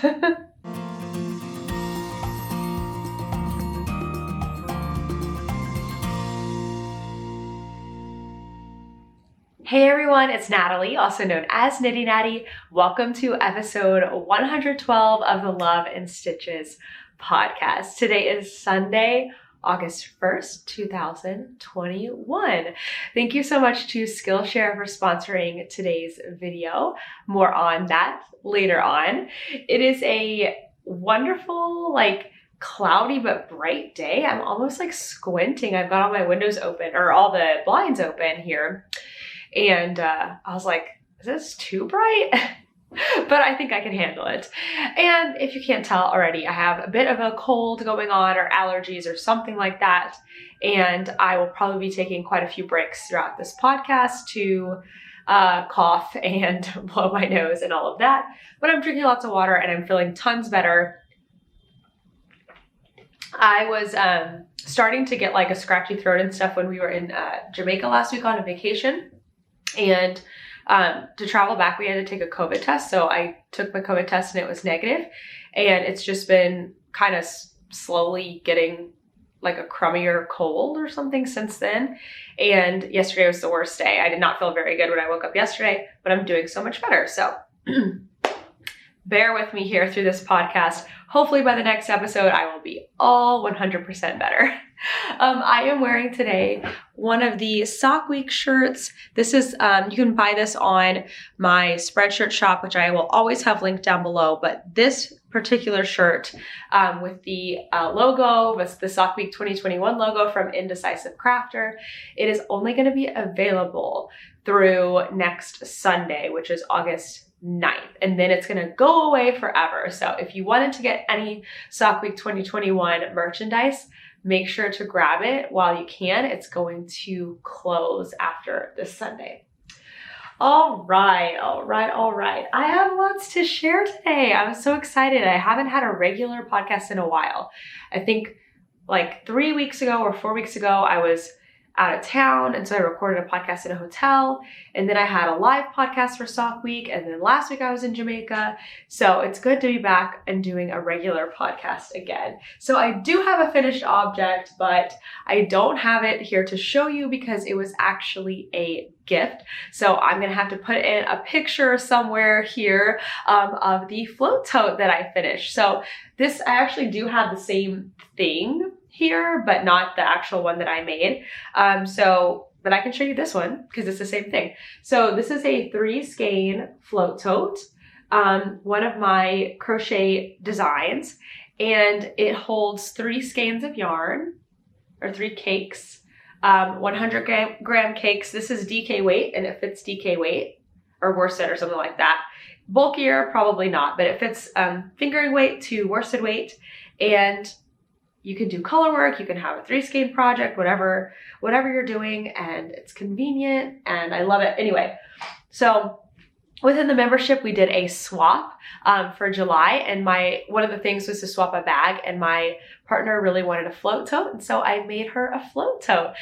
Hey everyone, it's Natalie, also known as Knitty Natty. Welcome to episode 112 of the Love and Stitches podcast. Today is Sunday, August 1st, 2021. Thank you so much to Skillshare for sponsoring today's video. More on that later on. It is a wonderful, cloudy but bright day. I'm almost squinting. I've got all my windows open, or all the blinds open here. And I was like, is this too bright? But I think I can handle it. And if you can't tell already, I have a bit of a cold going on, or allergies or something like that. And I will probably be taking quite a few breaks throughout this podcast to cough and blow my nose and all of that. But I'm drinking lots of water and I'm feeling tons better. I was starting to get a scratchy throat and stuff when we were in Jamaica last week on a vacation. And to travel back, we had to take a COVID test. So I took my COVID test and it was negative. And it's just been kind of slowly getting a crummier cold or something since then. And yesterday was the worst day. I did not feel very good when I woke up yesterday, but I'm doing so much better. So bear with me here through this podcast. Hopefully by the next episode, I will be all 100% better. I am wearing today one of the Sock Week shirts. This is, you can buy this on my Spreadshirt shop, which I will always have linked down below. But this particular shirt with the logo, with the Sock Week 2021 logo from Indecisive Crafter, it is only going to be available through next Sunday, which is August 9th, and then it's going to go away forever. So if you wanted to get any Sock Week 2021 merchandise, make sure to grab it while you can. It's going to close after this Sunday. All right. I have lots to share today. I'm so excited. I haven't had a regular podcast in a while. I think 3 weeks ago or 4 weeks ago, I was out of town, and so I recorded a podcast in a hotel, and then I had a live podcast for Sock Week, and then last week I was in Jamaica. So it's good to be back and doing a regular podcast again. So I do have a finished object, but I don't have it here to show you because it was actually a gift. So I'm gonna have to put in a picture somewhere here of the float tote that I finished. So this, I actually do have the same thing here, but not the actual one that I made. But I can show you this one because it's the same thing. So this is a 3 skein float tote, one of my crochet designs, and it holds 3 skeins of yarn, or 3 cakes, 100 gram cakes. This is DK weight, and it fits DK weight or worsted or something like that. Bulkier, probably not, but it fits fingering weight to worsted weight. And you can do color work, you can have a 3 skein project, whatever you're doing, and it's convenient and I love it. Anyway, so within the membership, we did a swap for July, and one of the things was to swap a bag, and my partner really wanted a float tote, and so I made her a float tote.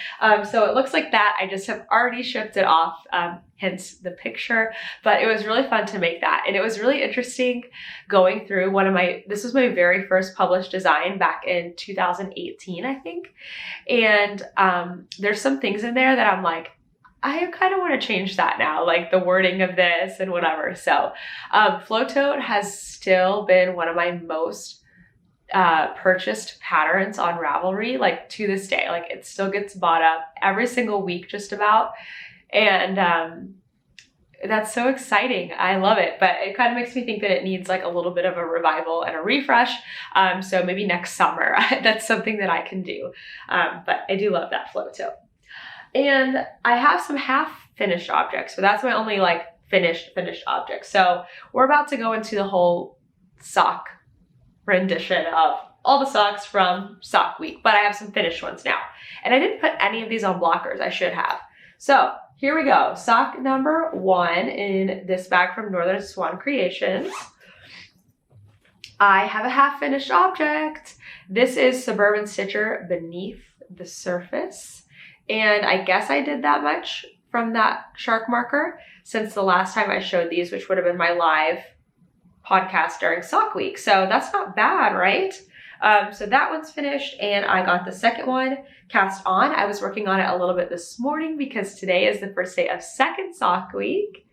So it looks like that. I just have already shipped it off, hence the picture, but it was really fun to make that. And it was really interesting going through this was my very first published design back in 2018, I think. And there's some things in there that I'm like, I kind of want to change that now, the wording of this and whatever. So float tote has still been one of my most purchased patterns on Ravelry, to this day. It still gets bought up every single week just about. And that's so exciting. I love it, but it kind of makes me think that it needs a little bit of a revival and a refresh. So maybe next summer, that's something that I can do. But I do love that float tote. And I have some half finished objects, but that's my only finished object. So we're about to go into the whole sock rendition of all the socks from Sock Week, but I have some finished ones now. And I didn't put any of these on blockers. I should have. So here we go. Sock number 1 in this bag from Northern Swan Creations. I have a half finished object. This is Suburban Stitcher Beneath the Surface. And I guess I did that much from that shark marker since the last time I showed these, which would have been my live podcast during sock week. So that's not bad, right? So that one's finished, and I got the second one cast on. I was working on it a little bit this morning because today is the first day of second sock week,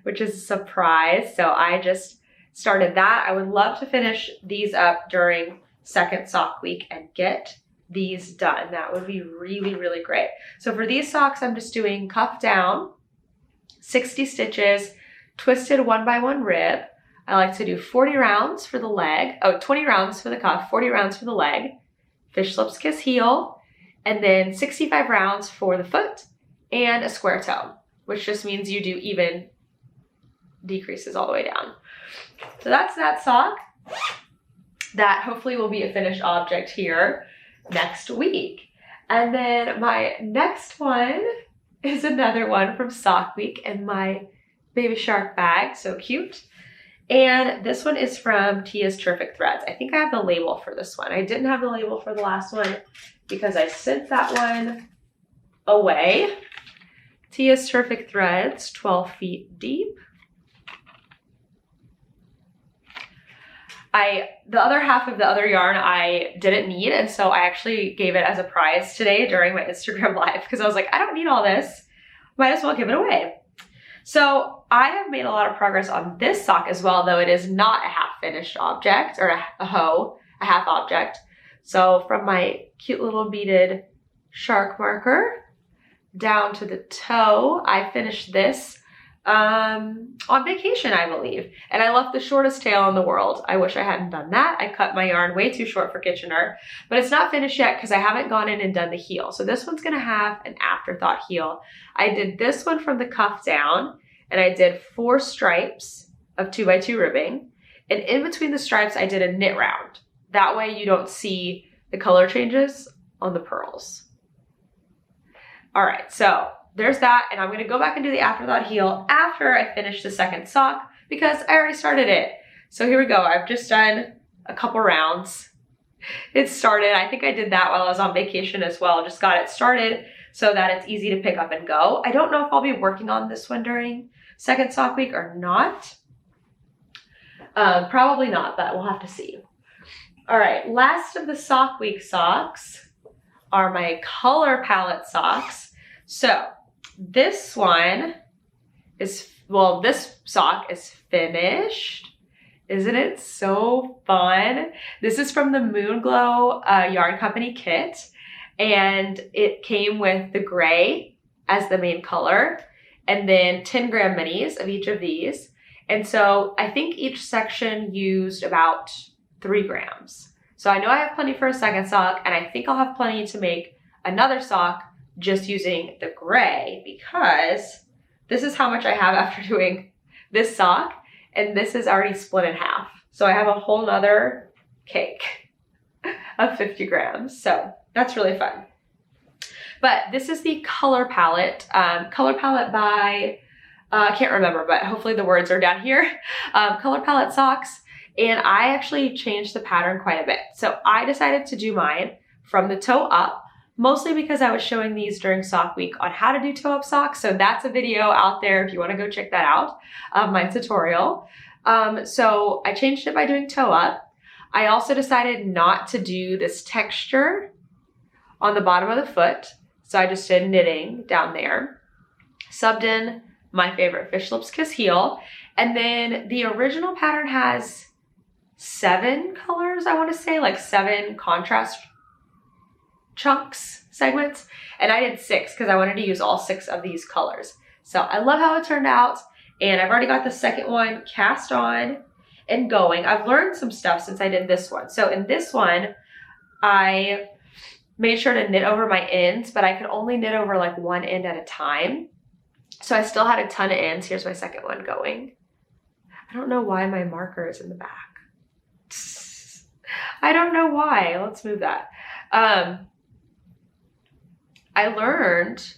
which is a surprise. So I just started that. I would love to finish these up during second sock week and get these done. That would be really, really great. So for these socks, I'm just doing cuff down, 60 stitches, twisted 1x1 rib. I like to do 40 rounds for the leg, 20 rounds for the cuff, 40 rounds for the leg, fish lips kiss heel, and then 65 rounds for the foot and a square toe, which just means you do even decreases all the way down. So that's that sock. That hopefully will be a finished object here next week. And then my next one is another one from sock week in my baby shark bag. So cute. And this one is from Tia's Terrific Threads. I think I have the label for this one. I didn't have the label for the last one because I sent that one away. Tia's Terrific Threads, 12 feet deep. The other half of the other yarn I didn't need, and so I actually gave it as a prize today during my Instagram live because I was like, I don't need all this. Might as well give it away. So I have made a lot of progress on this sock as well, though it is not a half finished object or a half object. So from my cute little beaded shark marker down to the toe, I finished this on vacation, I believe. And I left the shortest tail in the world. I wish I hadn't done that. I cut my yarn way too short for Kitchener, but it's not finished yet because I haven't gone in and done the heel. So this one's going to have an afterthought heel. I did this one from the cuff down, and I did 4 stripes of 2x2 ribbing. And in between the stripes, I did a knit round. That way you don't see the color changes on the pearls. All right, so there's that, and I'm gonna go back and do the afterthought heel after I finish the second sock because I already started it. So here we go. I've just done a couple rounds. It started, I think I did that while I was on vacation as well. Just got it started so that it's easy to pick up and go. I don't know if I'll be working on this one during second sock week or not. Probably not, but we'll have to see. All right, last of the sock week socks are my color palette socks. So this one is, well, this sock is finished. Isn't it so fun? This is from the Moonglow Yarn Company kit, and it came with the gray as the main color, and then 10 gram minis of each of these. And so I think each section used about 3 grams. So I know I have plenty for a second sock, and I think I'll have plenty to make another sock just using the gray, because this is how much I have after doing this sock, and this is already split in half. So I have a whole nother cake of 50 grams. So that's really fun. But this is the color palette by, I can't remember, but hopefully the words are down here. Color palette socks. And I actually changed the pattern quite a bit. So I decided to do mine from the toe up, mostly because I was showing these during sock week on how to do toe up socks. So that's a video out there if you want to go check that out, my tutorial. So I changed it by doing toe up. I also decided not to do this texture on the bottom of the foot. So I just did knitting down there. Subbed in my favorite Fish Lips Kiss heel. And then the original pattern has 7 colors, I want to say, like 7 contrast chunks, segments, and I did 6 because I wanted to use all 6 of these colors. So I love how it turned out, and I've already got the second one cast on and going. I've learned some stuff since I did this one. So in this one, I made sure to knit over my ends, but I could only knit over like one end at a time. So I still had a ton of ends. Here's my second one going. I don't know why my marker is in the back. I don't know why. Let's move that. I learned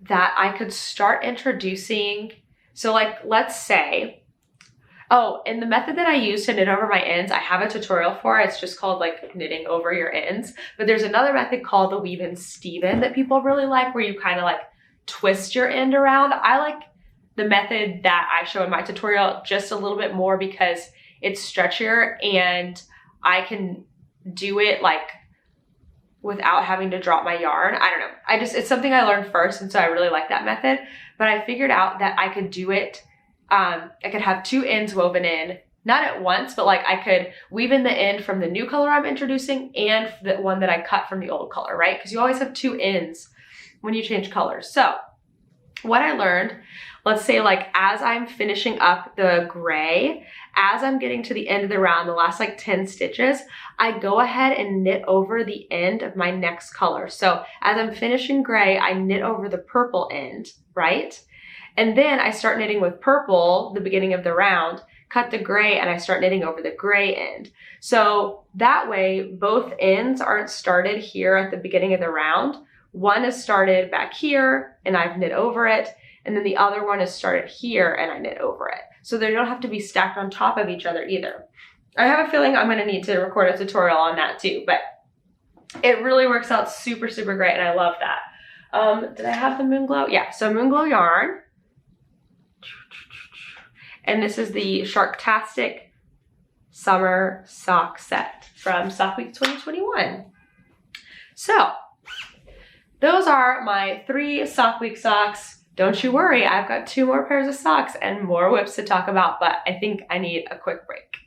that I could start introducing, so like, let's say, and the method that I use to knit over my ends, I have a tutorial for. It's just called like knitting over your ends. But there's another method called the weave in Steven that people really like, where you kind of like twist your end around. I like the method that I show in my tutorial just a little bit more because it's stretchier and I can do it like without having to drop my yarn. I don't know. It's something I learned first, and so I really like that method. But I figured out that I could do it, I could have 2 ends woven in, not at once, but like I could weave in the end from the new color I'm introducing and the one that I cut from the old color, right? Because you always have 2 ends when you change colors. So what I learned, let's say like as I'm finishing up the gray, as I'm getting to the end of the round, the last like 10 stitches, I go ahead and knit over the end of my next color. So as I'm finishing gray, I knit over the purple end, right? And then I start knitting with purple, the beginning of the round, cut the gray, and I start knitting over the gray end. So that way, both ends aren't started here at the beginning of the round. One is started back here, and I've knit over it, and then the other one is started here, and I knit over it. So they don't have to be stacked on top of each other either. I have a feeling I'm gonna need to record a tutorial on that too, but it really works out super, super great, and I love that. Did I have the Moonglow? Yeah, so Moonglow yarn. And this is the Sharktastic Summer Sock Set from Sock Week 2021. So, those are my 3 Sock Week socks. Don't you worry, I've got 2 more pairs of socks and more whips to talk about, but I think I need a quick break.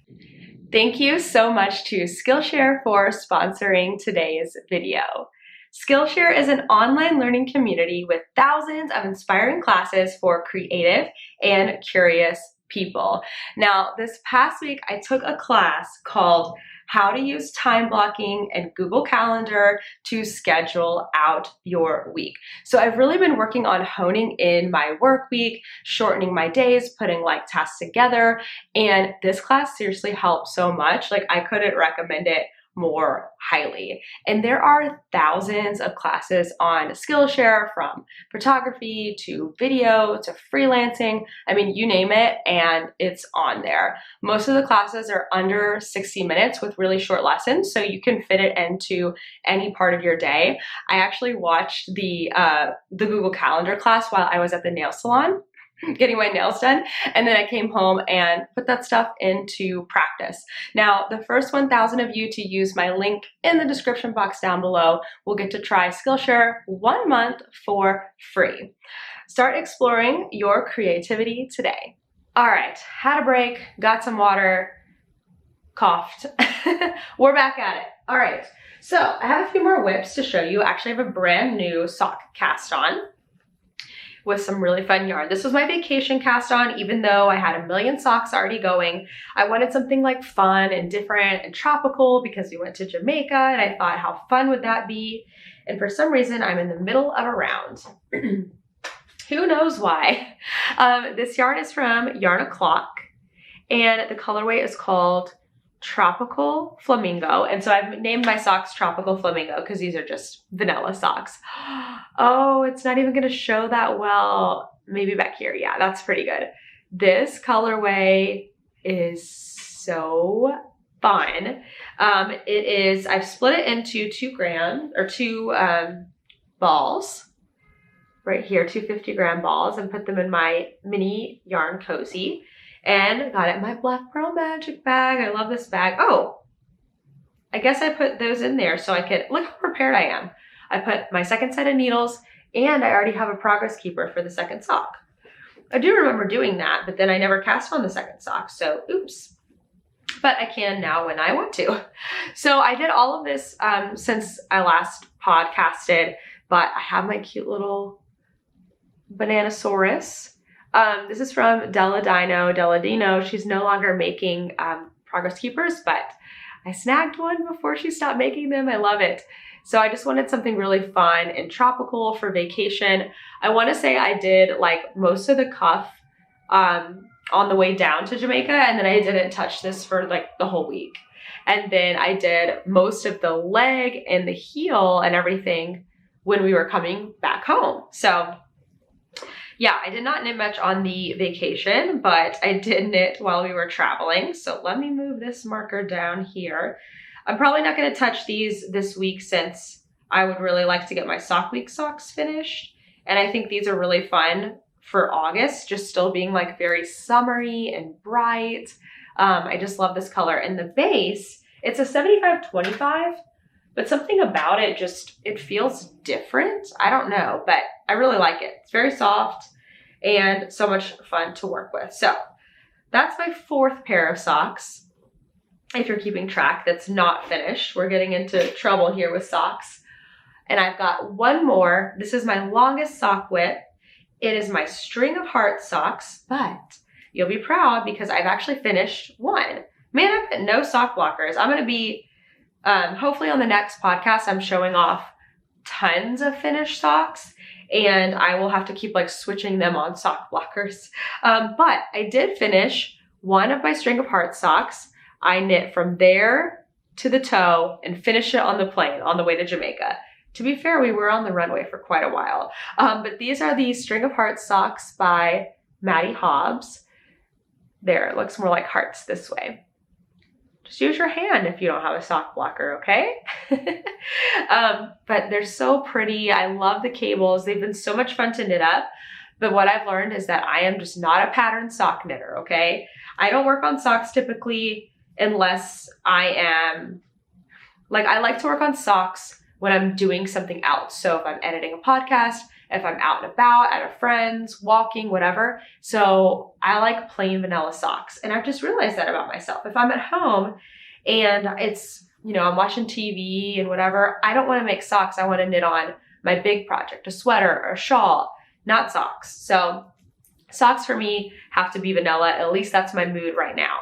Thank you so much to Skillshare for sponsoring today's video. Skillshare is an online learning community with thousands of inspiring classes for creative and curious people. Now, this past week, I took a class called How to Use Time Blocking and Google Calendar to Schedule Out Your Week. So I've really been working on honing in my work week, shortening my days, putting like tasks together, and this class seriously helped so much. Like I couldn't recommend it more highly. And there are thousands of classes on Skillshare, from photography to video to freelancing. I mean, you name it and it's on there. Most of the classes are under 60 minutes with really short lessons, so you can fit it into any part of your day. I actually watched the Google Calendar class while I was at the nail salon getting my nails done, and then I came home and put that stuff into practice. Now, the first 1,000 of you to use my link in the description box down below will get to try Skillshare 1 month for free. Start exploring your creativity today. All right, had a break, got some water, coughed. We're back at it. All right, so I have a few more whips to show you. Actually, I have a brand new sock cast on with some really fun yarn. This was my vacation cast on, even though I had a million socks already going. I wanted something like fun and different and tropical because we went to Jamaica, and I thought, how fun would that be? And for some reason, I'm in the middle of a round. Who knows why? This yarn is from Yarn O'Clock, and the colorway is called Tropical Flamingo. And so I've named my socks Tropical Flamingo because these are just vanilla socks. Oh, it's not even going to show that well. Maybe back here. Yeah, that's pretty good. This colorway is so fun. I've split it into 2 balls right here, 250-gram balls, and put them in my mini yarn cozy. And got it in my Black Pearl Magic bag. I love this bag. Oh, I guess I put those in there so I could, look how prepared I am. I put my second set of needles, and I already have a progress keeper for the second sock. I do remember doing that, but then I never cast on the second sock, so oops. But I can now when I want to. So I did all of this since I last podcasted, but I have my cute little Bananasaurus. This is from Deladino. She's no longer making progress keepers, but I snagged one before she stopped making them. I love it. So I just wanted something really fun and tropical for vacation. I want to say I did like most of the cuff on the way down to Jamaica, and then I didn't touch this for like the whole week. And then I did most of the leg and the heel and everything when we were coming back home. So yeah, I did not knit much on the vacation, but I did knit while we were traveling. So let me move this marker down here. I'm probably not going to touch these this week since I would really like to get my Sock Week socks finished. And I think these are really fun for August, just still being like very summery and bright. I just love this color. And the base, it's a 75-25, but something about it it feels different. I don't know, but I really like it. It's very soft and so much fun to work with. So that's my 4th pair of socks. If you're keeping track, that's not finished. We're getting into trouble here with socks. And I've got one more. This is my longest sock whip. It is my string of hearts socks, but you'll be proud because I've actually finished one. Man, I've got no sock blockers. I'm going to be, hopefully on the next podcast, I'm showing off tons of finished socks, and I will have to keep like switching them on sock blockers. But I did finish one of my string of hearts socks. I knit from there to the toe and finished it on the plane on the way to Jamaica. To be fair, we were on the runway for quite a while. But these are the String of Hearts socks by Maddie Hobbs. There, it looks more like hearts this way. Just use your hand if you don't have a sock blocker, okay? But they're so pretty. I love the cables. They've been so much fun to knit up. But what I've learned is that I am just not a pattern sock knitter, okay? I don't work on socks typically unless I like to work on socks when I'm doing something else. So if I'm editing a podcast, if I'm out and about at a friend's, walking, whatever. So I like plain vanilla socks. And I've just realized that about myself. If I'm at home and it's, I'm watching TV and whatever, I don't want to make socks. I want to knit on my big project, a sweater or a shawl, not socks. So socks for me have to be vanilla. At least that's my mood right now.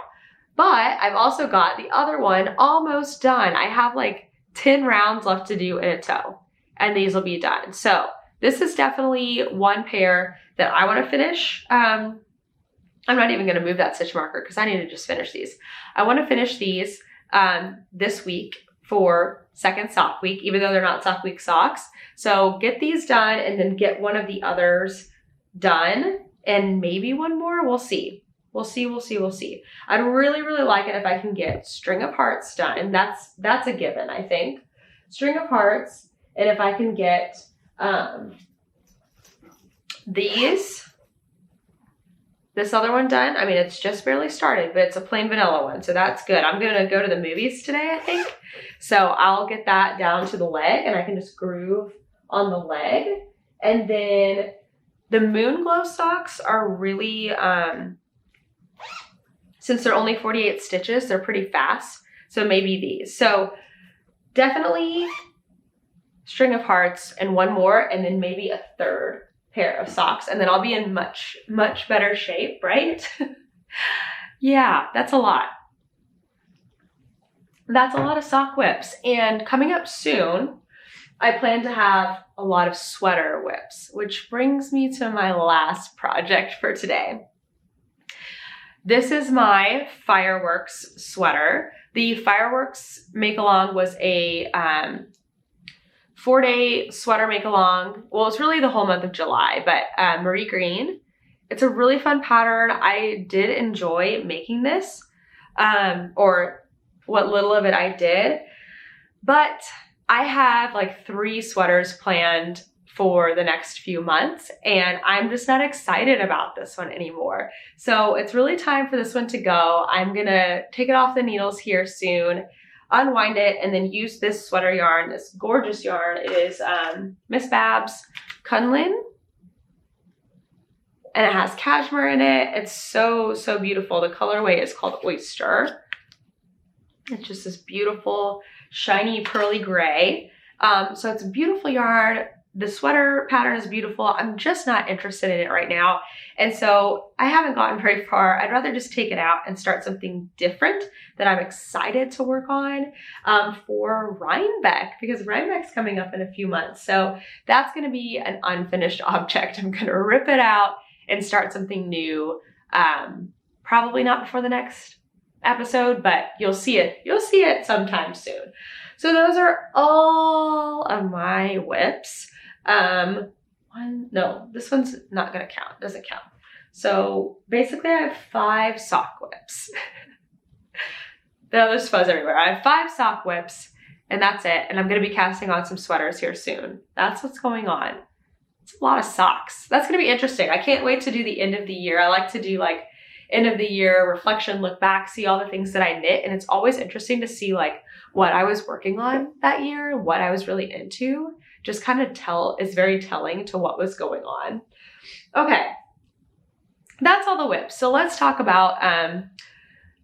But I've also got the other one almost done. I have like 10 rounds left to do in a toe, and these will be done. So this is definitely one pair that I want to finish. I'm not even going to move that stitch marker because I need to just finish these. I want to finish these this week for second sock week, even though they're not sock week socks. So get these done and then get one of the others done and maybe one more. We'll see. We'll see. I'd really, really like it if I can get String of Hearts done. That's a given, I think. String of Hearts, and if I can get this other one done. I mean, it's just barely started, but it's a plain vanilla one, so that's good. I'm going to go to the movies today, I think. So I'll get that down to the leg, and I can just groove on the leg. And then the Moon Glow socks are really... since they're only 48 stitches, they're pretty fast. So maybe these. So definitely String of Hearts and one more, and then maybe a third pair of socks. And then I'll be in much, much better shape, right? Yeah, that's a lot. That's a lot of sock whips. And coming up soon, I plan to have a lot of sweater whips, which brings me to my last project for today. This is my Fireworks sweater. The Fireworks make-along was a 4-day sweater make-along. Well, it's really the whole month of July, but Marie Green. It's a really fun pattern. I did enjoy making this, or what little of it I did. But I have like 3 sweaters planned for the next few months, and I'm just not excited about this one anymore. So it's really time for this one to go. I'm gonna take it off the needles here soon, unwind it, and then use this sweater yarn, this gorgeous yarn. It is Miss Babs Cunlin, and it has cashmere in it. It's so, so beautiful. The colorway is called Oyster. It's just this beautiful, shiny, pearly gray. So it's a beautiful yarn. The sweater pattern is beautiful. I'm just not interested in it right now. And so I haven't gotten very far. I'd rather just take it out and start something different that I'm excited to work on for Rhinebeck, because Rhinebeck's coming up in a few months. So that's going to be an unfinished object. I'm going to rip it out and start something new. Probably not before the next episode, but you'll see it. You'll see it sometime soon. So those are all of my whips. No, this one's not gonna count, doesn't count. So basically I have 5 sock whips. There's fuzz everywhere. I have 5 sock whips, and that's it. And I'm gonna be casting on some sweaters here soon. That's what's going on. It's a lot of socks. That's going to be interesting. I can't wait to do the end of the year. I like to do like end of the year reflection, look back, see all the things that I knit. And it's always interesting to see like what I was working on that year, what I was really into. Just kind of is very telling to what was going on. Okay, that's all the whips. So let's talk about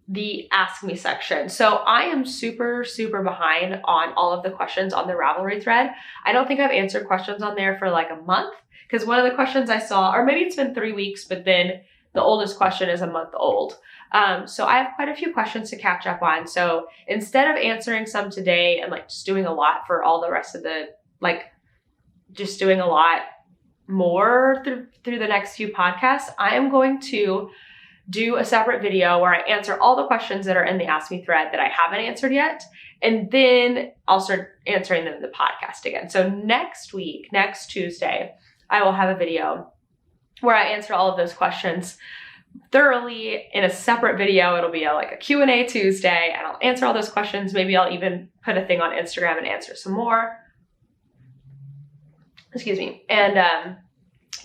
the Ask Me section. So I am super, super behind on all of the questions on the Ravelry thread. I don't think I've answered questions on there for like a month, because one of the questions I saw, or maybe it's been 3 weeks, but then the oldest question is a month old. So I have quite a few questions to catch up on. So instead of answering some today and like just doing a lot for all the rest of the, like just doing a lot more through the next few podcasts, I am going to do a separate video where I answer all the questions that are in the Ask Me thread that I haven't answered yet. And then I'll start answering them in the podcast again. So next week, next Tuesday, I will have a video where I answer all of those questions thoroughly in a separate video. It'll be like a Q&A Tuesday, and I'll answer all those questions. Maybe I'll even put a thing on Instagram and answer some more. Excuse me. And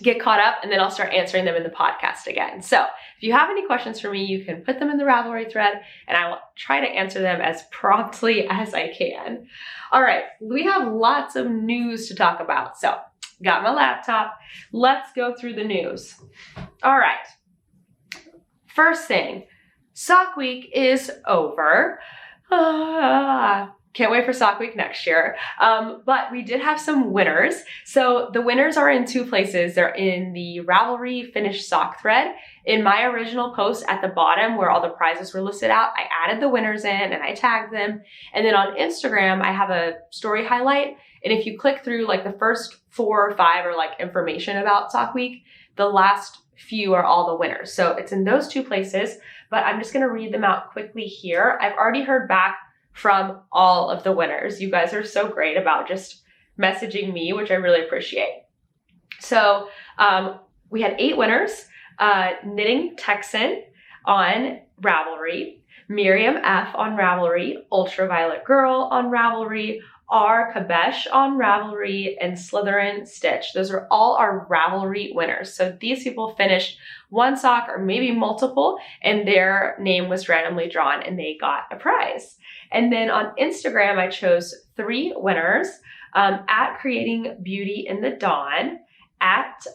get caught up, and then I'll start answering them in the podcast again. So if you have any questions for me, you can put them in the Ravelry thread, and I will try to answer them as promptly as I can. All right, we have lots of news to talk about. So got my laptop. Let's go through the news. All right. First thing, Sock Week is over. Can't wait for Sock Week next year. But we did have some winners. So the winners are in two places. They're in the Ravelry finished sock thread. In my original post at the bottom where all the prizes were listed out, I added the winners in and I tagged them. And then on Instagram, I have a story highlight. And if you click through like the first 4 or 5 are like information about Sock Week, the last few are all the winners. So it's in those two places, but I'm just going to read them out quickly here. I've already heard back from all of the winners. You guys are so great about just messaging me, which I really appreciate. So we had 8 winners. Knitting Texan on Ravelry, Miriam F on Ravelry, Ultraviolet Girl on Ravelry, R Kabesh on Ravelry, and Slytherin Stitch. Those are all our Ravelry winners. So these people finished one sock or maybe multiple, and their name was randomly drawn and they got a prize. And then on Instagram, I chose 3 winners, at Creating Beauty in the Dawn, at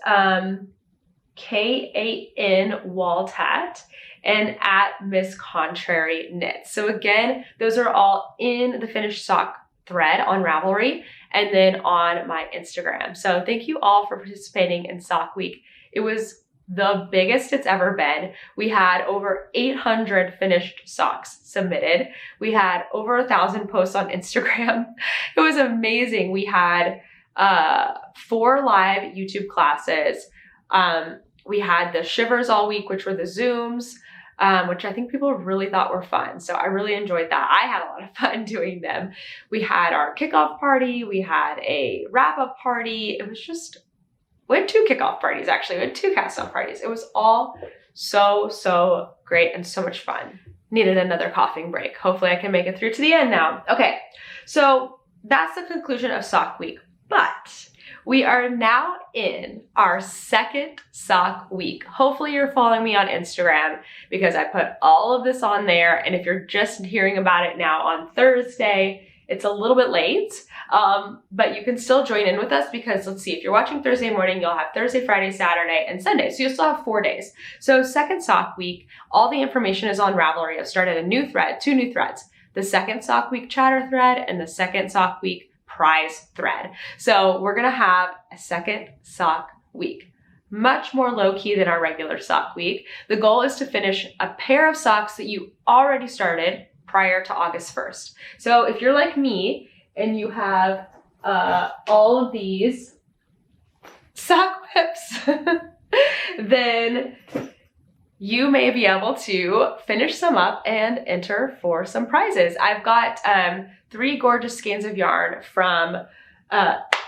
KAN Waltat, and at Miss Contrary Knits. So again, those are all in the finished sock thread on Ravelry and then on my Instagram. So thank you all for participating in Sock Week. It was the biggest it's ever been. We had over 800 finished socks submitted. We had over 1,000 posts on Instagram. It was amazing. We had 4 live YouTube classes. We had the shivers all week, which were the Zooms, which I think people really thought were fun. So I really enjoyed that. I had a lot of fun doing them. We had our kickoff party. We had a wrap-up party. It was just, we had 2 kickoff parties, actually. We had 2 cast-off parties. It was all so great and so much fun. Needed another coughing break. Hopefully I can make it through to the end now. Okay, so that's the conclusion of Sock Week. But we are now in our second Sock Week. Hopefully you're following me on Instagram because I put all of this on there. And if you're just hearing about it now on Thursday, it's a little bit late, but you can still join in with us because let's see, if you're watching Thursday morning, you'll have Thursday, Friday, Saturday, and Sunday. So you'll still have 4 days. So second Sock Week, all the information is on Ravelry. I've started a new thread, 2 new threads, the second Sock Week chatter thread and the second Sock Week prize thread. So we're going to have a second Sock Week, much more low-key than our regular Sock Week. The goal is to finish a pair of socks that you already started prior to August 1st. So if you're like me and you have all of these sock whips, then you may be able to finish some up and enter for some prizes. I've got 3 gorgeous skeins of yarn from,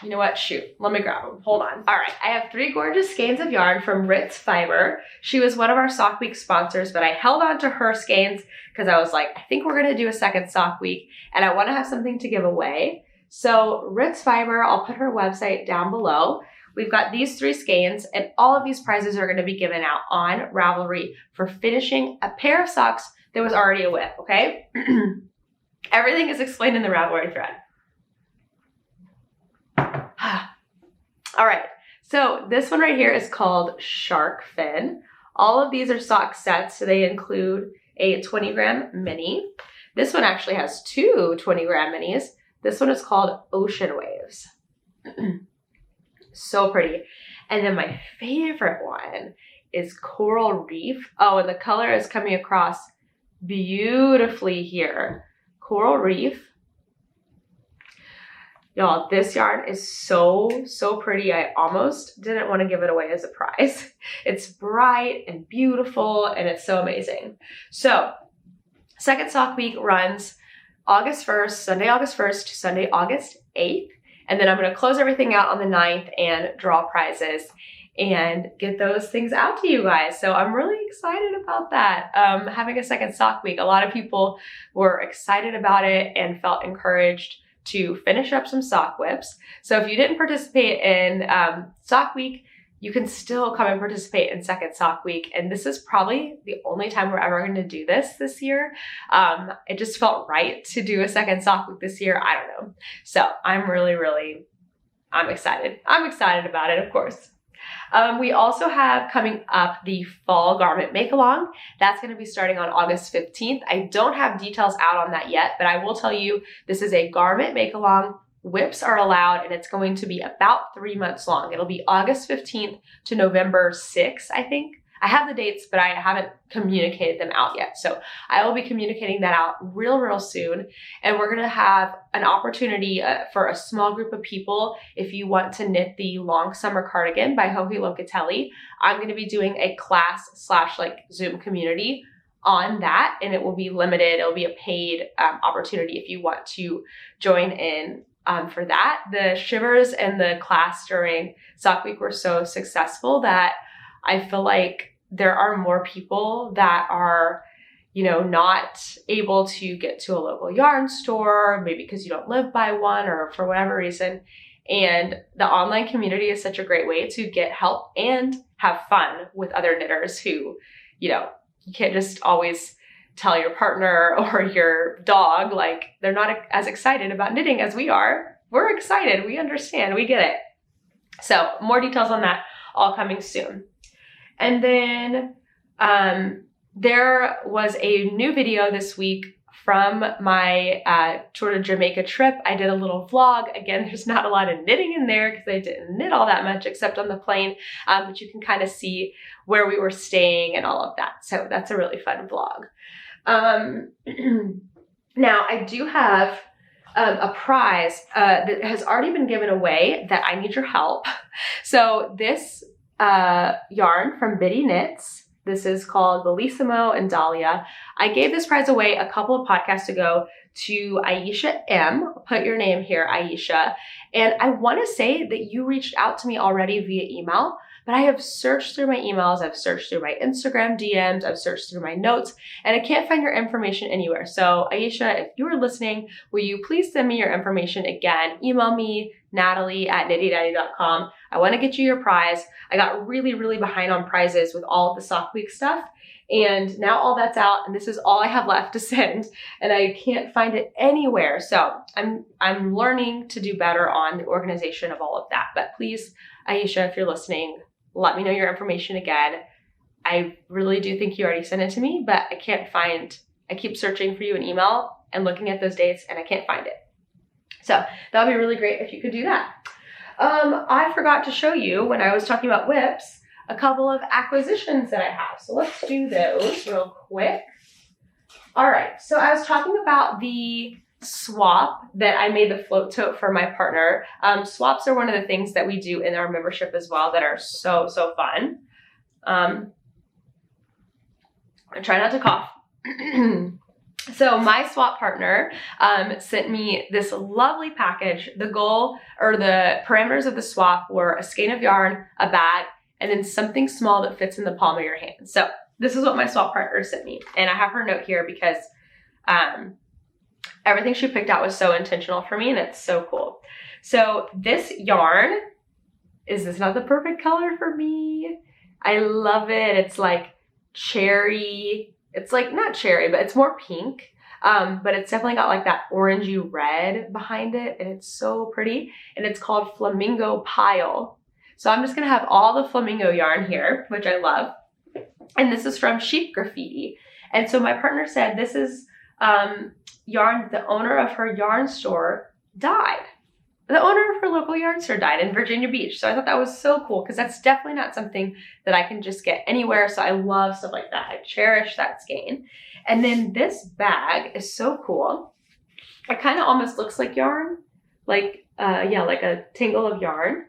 you know what, shoot, let me grab them, hold on. All right, I have 3 gorgeous skeins of yarn from Ritz Fiber. She was one of our Sock Week sponsors, but I held on to her skeins because I was like, I think we're gonna do a second Sock Week and I wanna have something to give away. So Ritz Fiber, I'll put her website down below. we've got these 3 skeins, and all of these prizes are going to be given out on Ravelry for finishing a pair of socks that was already a WIP, okay? Everything is explained in the Ravelry thread. All right, so this one right here is called Shark Fin. All of these are sock sets, so they include a 20-gram mini. This one actually has 2 20-gram minis. This one is called Ocean Waves. So pretty. And then my favorite one is Coral Reef. Oh, and the color is coming across beautifully here. Coral Reef. Y'all, this yarn is so pretty. I almost didn't want to give it away as a prize. It's bright and beautiful, and it's so amazing. So, second sock week runs August 1st, Sunday, August 1st to Sunday, August 8th. And then I'm going to close everything out on the 9th and draw prizes and get those things out to you guys. So I'm really excited about that. Having a second sock week, a lot of people were excited about it and felt encouraged to finish up some sock WIPs. So if you didn't participate in sock week, you can still come and participate in second sock week. And this is probably the only time we're ever going to do this year. It just felt right to do a second sock week this year. I don't know. So I'm I'm excited. I'm excited about it, of course. We also have coming up the fall garment make along. That's going to be starting on August 15th. I don't have details out on that yet, but I will tell you this is a garment make along. WIPs are allowed, and it's going to be about 3 months long. It'll be August 15th to November 6th, I think. I have the dates, but I haven't communicated them out yet. So I will be communicating that out real soon. And we're going to have an opportunity for a small group of people. If you want to knit the long summer cardigan by Joji Locatelli, I'm going to be doing a class / Zoom community on that. And it will be limited. It'll be a paid opportunity if you want to join in for that. The shivers and the class during Sock Week were so successful that I feel like there are more people that are, not able to get to a local yarn store, maybe because you don't live by one or for whatever reason. And the online community is such a great way to get help and have fun with other knitters who, you can't just always tell your partner or your dog, they're not as excited about knitting as we are. We're excited. We understand. We get it. So more details on that all coming soon. And then there was a new video this week from my tour to Jamaica trip. I did a little vlog. Again, there's not a lot of knitting in there because I didn't knit all that much except on the plane, but you can kind of see where we were staying and all of that. So that's a really fun vlog. Now, I do have a prize that has already been given away that I need your help. So this yarn from Biddy Knits. This is called Bellissimo and Dahlia. I gave this prize away a couple of podcasts ago to Aisha M. Put your name here, Aisha. And I want to say that you reached out to me already via email, but I have searched through my emails, I've searched through my Instagram DMs, I've searched through my notes, and I can't find your information anywhere. So Aisha, if you are listening, will you please send me your information again? Email me, Natalie@knittynatty.com. I want to get you your prize. I got really behind on prizes with all of the Sock Week stuff. And now all that's out, and this is all I have left to send, and I can't find it anywhere. So I'm learning to do better on the organization of all of that. But please, Aisha, if you're listening, let me know your information again. I really do think you already sent it to me, but I keep searching for you in email and looking at those dates, and I can't find it. So that would be really great if you could do that. I forgot to show you when I was talking about WIPs, a couple of acquisitions that I have. So let's do those real quick. All right, so I was talking about the swap that I made the float tote for my partner. Swaps are one of the things that we do in our membership as well that are so fun. I try not to cough. So my swap partner sent me this lovely package. The goal or the parameters of the swap were a skein of yarn, a bag, and then something small that fits in the palm of your hand. So this is what my swap partner sent me. And I have her note here because everything she picked out was so intentional for me, and it's so cool. So this yarn is this not the perfect color for me? I love it. It's like cherry. It's like not cherry, but it's more pink. But it's definitely got like that orangey red behind it, and it's so pretty. And it's called Flamingo Pile. So I'm just gonna have all the flamingo yarn here, which I love. And this is from Sheep Graffiti. And so my partner said this is yarn. The owner of her yarn store died. The owner of her local yarn store died in Virginia Beach. So I thought that was so cool because that's definitely not something that I can just get anywhere. So I love stuff like that. I cherish that skein. And then this bag is so cool. It kind of almost looks like yarn, like, yeah, like a tangle of yarn.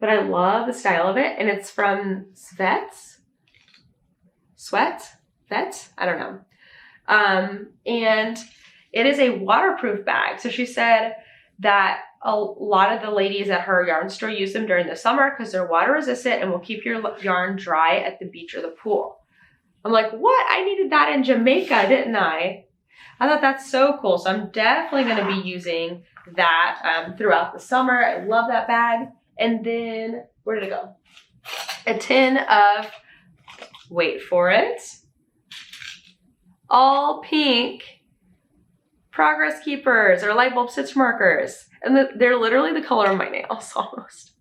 But I love the style of it. And it's from Vets? I don't know. And it is a waterproof bag. So she said that a lot of the ladies at her yarn store use them during the summer because they're water resistant and will keep your yarn dry at the beach or the pool. I'm like, what? I needed that in Jamaica, didn't I? I thought that's so cool. So I'm definitely going to be using that throughout the summer. I love that bag. And then, where did it go? A tin of, wait for it, all pink Progress Keepers or light bulb stitch markers. And they're literally the color of my nails almost.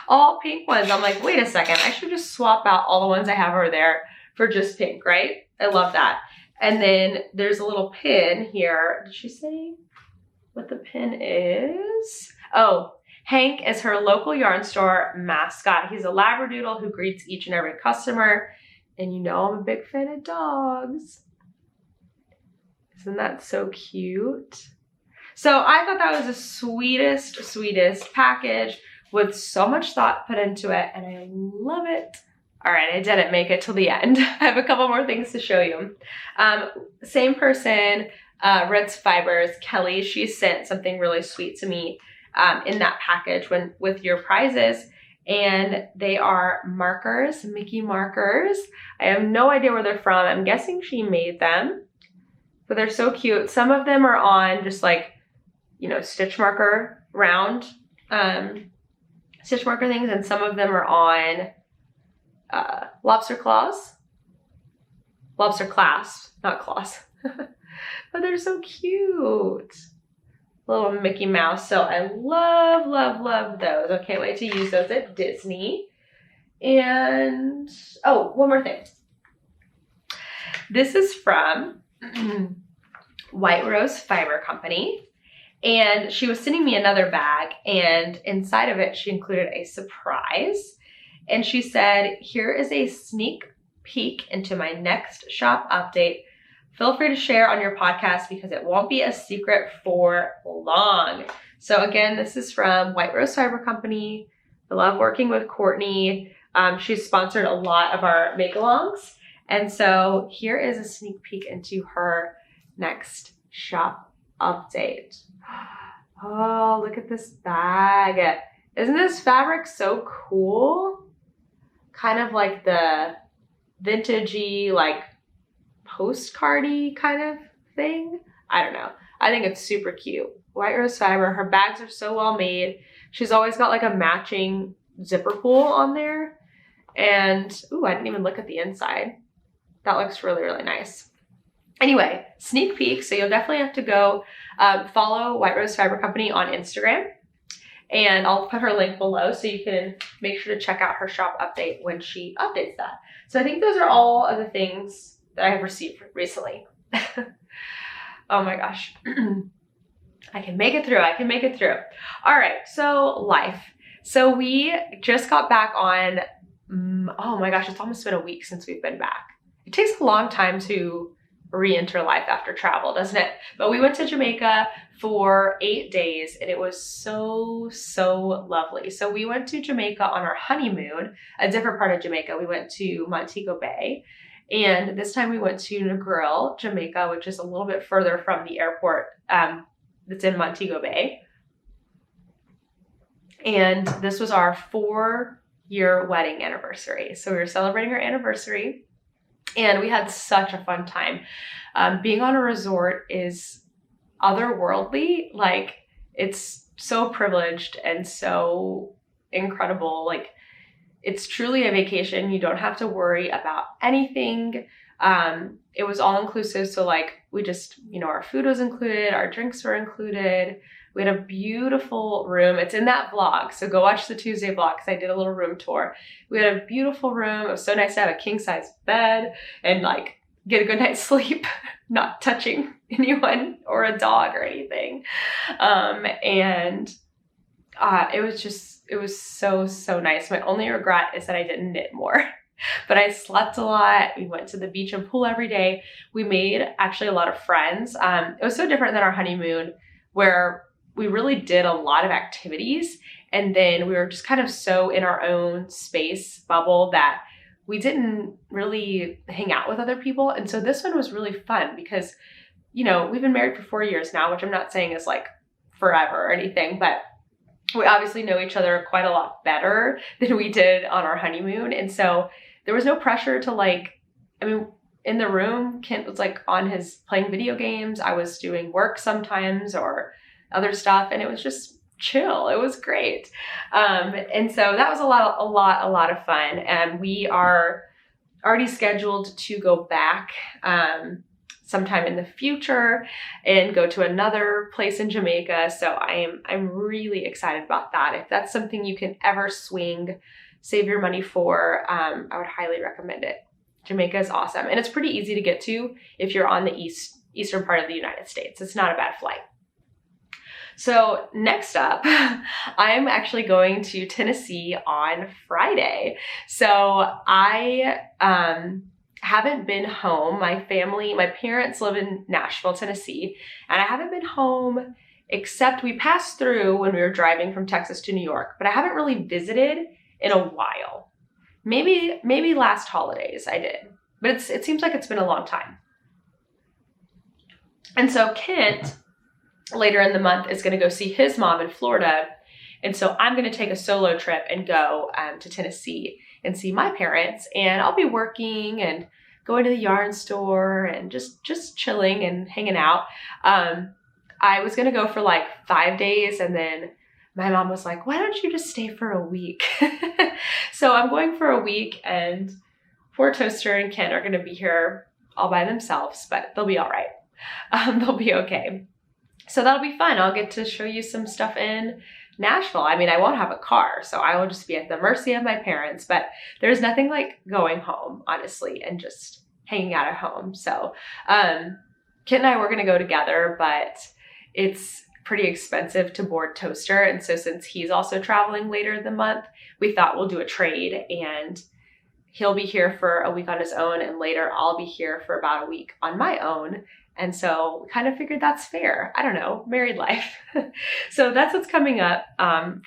All pink ones. I'm like, wait a second, I should just swap out all the ones I have over there for just pink, right? I love that. And then there's a little pin here. Did she say what the pin is? Oh, Hank is her local yarn store mascot. He's a Labradoodle who greets each and every customer. And you know I'm a big fan of dogs. Isn't that so cute? So I thought that was the sweetest package with so much thought put into it, and I love it. All right, I didn't make it till the end. I have a couple more things to show you. Same person, Red's Fibers, Kelly, she sent something really sweet to me in that package with your prizes, and they are markers, Mickey markers. I have no idea where they're from. I'm guessing she made them, but they're so cute. Some of them are on just like, you know, stitch marker round stitch marker things, and some of them are on lobster clasps, not claws. But they're so cute. Little Mickey Mouse. So I love those. I can't wait to use those at Disney. And, oh, one more thing. This is from White Rose Fiber Company. And she was sending me another bag, and inside of it, she included a surprise. And she said, here is a sneak peek into my next shop update. Feel free to share on your podcast because it won't be a secret for long. So again, this is from White Rose Fiber Company. I love working with Courtney. She's sponsored a lot of our make-alongs. And so here is a sneak peek into her next shop update. Oh, look at this bag. Isn't this fabric so cool? Kind of like the vintagey, like postcardy kind of thing. I don't know. I think it's super cute. White Rose Fiber. Her bags are so well made. She's always got like a matching zipper pull on there. And, ooh, I didn't even look at the inside. That looks really nice. Anyway, sneak peek. So you'll definitely have to go follow White Rose Fiber Company on Instagram. And I'll put her link below so you can make sure to check out her shop update when she updates that. So I think those are all of the things that I have received recently. Oh my gosh. I can make it through. All right, so life. So we just got back on, oh my gosh, it's almost been a week since we've been back. It takes a long time to re-enter life after travel, doesn't it? But we went to Jamaica for 8 days, and it was so lovely. So we went to Jamaica on our honeymoon, a different part of Jamaica. We went to Montego Bay, and this time we went to Negril, Jamaica, which is a little bit further from the airport that's in Montego Bay. And this was our 4-year wedding anniversary. So we were celebrating our anniversary, and we had such a fun time. Being on a resort is otherworldly. Like, it's so privileged and so incredible. Like, it's truly a vacation. You don't have to worry about anything. It was all inclusive. So like we just, you know, our food was included, our drinks were included. We had a beautiful room. It's in that vlog. So go watch the Tuesday vlog because I did a little room tour. We had a beautiful room. It was so nice to have a king size bed and like get a good night's sleep, not touching anyone or a dog or anything. It was so nice. My only regret is that I didn't knit more. But I slept a lot. We went to the beach and pool every day. We made actually a lot of friends. It was so different than our honeymoon where we really did a lot of activities. And then we were just kind of so in our own space bubble that we didn't really hang out with other people. And so this one was really fun because, you know, we've been married for 4 years now, which I'm not saying is like forever or anything, but we obviously know each other quite a lot better than we did on our honeymoon. And so there was no pressure to like, I mean, in the room, Kent was like on his playing video games. I was doing work sometimes or other stuff, and it was just chill. It was great. And so that was a lot of fun. And we are already scheduled to go back sometime in the future and go to another place in Jamaica. So I'm really excited about that. If that's something you can ever swing, save your money for, I would highly recommend it. Jamaica is awesome. And it's pretty easy to get to if you're on the eastern part of the United States. It's not a bad flight. So next up, I'm actually going to Tennessee on Friday. So I haven't been home. My parents live in Nashville, Tennessee, and I haven't been home except we passed through when we were driving from Texas to New York, but I haven't really visited in a while. Maybe last holidays I did, but it seems like it's been a long time. And so Kent later in the month is going to go see his mom in Florida. And so I'm going to take a solo trip and go to Tennessee and see my parents, and I'll be working and going to the yarn store and just chilling and hanging out. I was going to go for like 5 days, and then my mom was like, why don't you just stay for a week? So I'm going for a week, and poor Toaster and Ken are going to be here all by themselves, but they'll be all right. They'll be okay. So that'll be fun. I'll get to show you some stuff in Nashville. I mean, I won't have a car, so I will just be at the mercy of my parents, but there's nothing like going home, honestly, and just hanging out at home. So Kit and I were going to go together, but it's pretty expensive to board Toaster. And so since he's also traveling later in the month, we thought we'll do a trade, and he'll be here for a week on his own, and later I'll be here for about a week on my own. And so we kind of figured that's fair. I don't know, married life. So that's what's coming up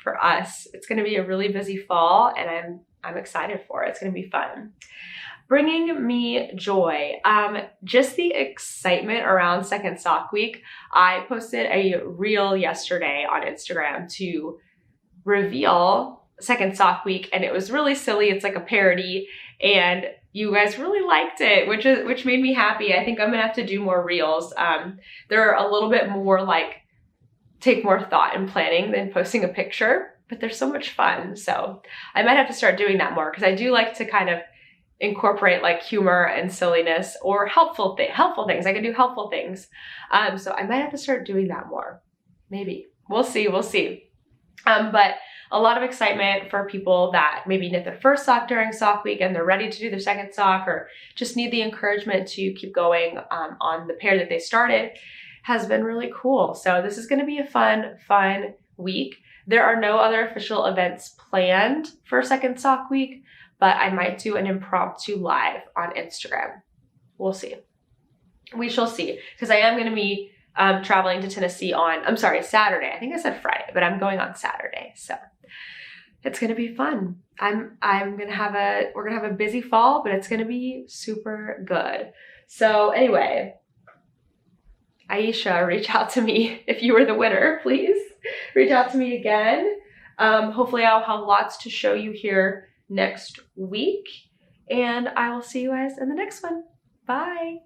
for us. It's going to be a really busy fall, and I'm excited for it. It's going to be fun. Bringing me joy. Just the excitement around Second Sock Week. I posted a reel yesterday on Instagram to reveal Second Sock Week, and it was really silly. It's like a parody, and you guys really liked it, which made me happy. I think I'm gonna have to do more reels. They're a little bit more like, take more thought and planning than posting a picture, but they're so much fun. So I might have to start doing that more, because I do like to kind of incorporate like humor and silliness or helpful things. I can do helpful things. So I might have to start doing that more. Maybe. We'll see. But a lot of excitement for people that maybe knit their first sock during Sock Week and they're ready to do their second sock, or just need the encouragement to keep going on the pair that they started. Has been really cool. So this is going to be a fun week. There are no other official events planned for Second Sock Week, but I might do an impromptu live on Instagram. We'll see. We shall see, because I am going to be traveling to Tennessee on, Saturday. I think I said Friday, but I'm going on Saturday. So it's going to be fun. we're going to have a busy fall, but it's going to be super good. So anyway, Aisha, reach out to me. If you were the winner, please reach out to me again. Hopefully I'll have lots to show you here next week, and I will see you guys in the next one. Bye.